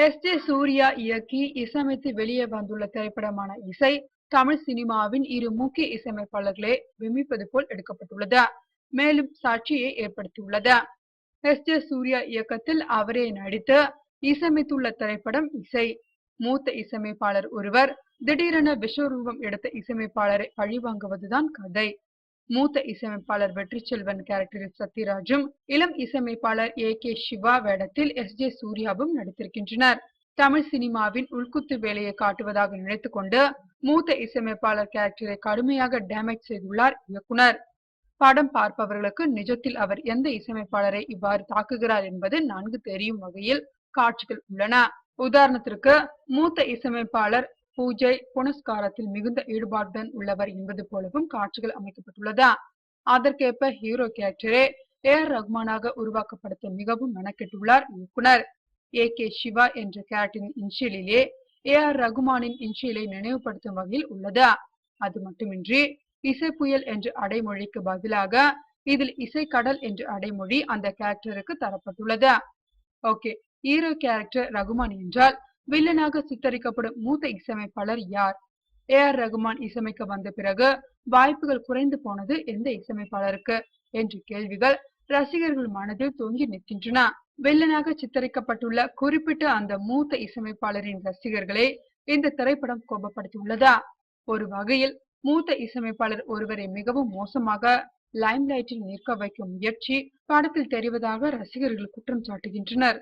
S J. Surya இயக்கி இசையமைத்து வெளியே வந்துள்ள திரைப்படமான இசை தமிழ் சினிமாவின் இரு முக்கிய இசையமைப்பாளர்களை விமிப்பது போல் எடுக்கப்பட்டுள்ளது. மேலும் சர்ச்சையை ஏற்படுத்தியுள்ளது. எஸ்.ஜே. சூர்யா இயக்கத்தில் அவரே நடித்து இசையமைத்துள்ள திரைப்படம் இசை. மூத்த இசையமைப்பாளர் ஒருவர் திடீரென விஸ்வரூபம் எடுத்த இசையமைப்பாளரை பழிவாங்குவதுதான் கதை. மூத்த இசையமைப்பாளர் வெற்றிச்செல்வன் கேரக்டரில் சத்யராஜும், இளம் இசையமைப்பாளர் ஏ.கே. சிவா வேடத்தில் எஸ்.ஜே. சூர்யாவும் நடித்திருக்கின்றனர். தமிழ் சினிமாவின் உள்குத்து வேலையை காட்டுவதாக நினைத்துக் கொண்டு மூத்த இசையமைப்பாளர் கேரக்டரை கடுமையாக டேமேஜ் செய்துள்ளார் இயக்குனர். படம் பார்ப்பவர்களுக்கு நிஜத்தில் அவர் எந்த இசையமைப்பாளரை இவ்வாறு தாக்குகிறார் என்பது நன்கு தெரியும் வகையில் காட்சிகள் உள்ளன. உதாரணத்திற்கு, மூத்த இசையமைப்பாளர் பூஜை புனஸ்காரத்தில் மிகுந்த ஈடுபாட்டுடன் உள்ளவர் என்பது போலவும் காட்சிகள் அமைக்கப்பட்டுள்ளது. அதற்கேற்ப ஹீரோ கேரக்டரே ஏ.ஆர். ரகுமானாக உருவாக்கப்படுத்த மிகவும் மெனக்கெட்டுள்ளார் இயக்குனர். ஏ.கே. சிவா என்ற கேரக்டரின் இன்ஷியலிலே ஏ.ஆர். ரகுமானின் இன்ஷியலை நினைவுபடுத்தும் வகையில் உள்ளது. அது மட்டுமின்றி இசைப்புயல் என்ற அடைமொழிக்கு பதிலாக இதில் இசைக்கடல் என்ற அடைமொழி அந்த கேரக்டருக்கு தரப்பட்டுள்ளது. ஓகே, ஹீரோ கேரக்டர் ரகுமான் என்றால் வில்லனாக சித்தரிக்கப்படும் மூத்த இசையமைப்பாளர் யார்? ஏ.ஆர். ரகுமான் இசையமைக்க வந்த பிறகு வாய்ப்புகள் குறைந்து போனது எந்த இசையமைப்பாளருக்கு என்ற கேள்விகள் ரசிகர்கள் மனதில் தொங்கி நிற்கின்றன. வில்லனாக சித்தரிக்கப்பட்டுள்ள குறிப்பிட்ட அந்த மூத்த இசையமைப்பாளரின் ரசிகர்களை இந்த திரைப்படம் கோபப்படுத்தியுள்ளதா? ஒரு வகையில் மூத்த இசையமைப்பாளர் ஒருவரை மிகவும் மோசமாக லைம்லைட்டில் நிற்க வைக்கும் முயற்சி படத்தில் தெரிவதாக ரசிகர்கள் குற்றம் சாட்டுகின்றனர்.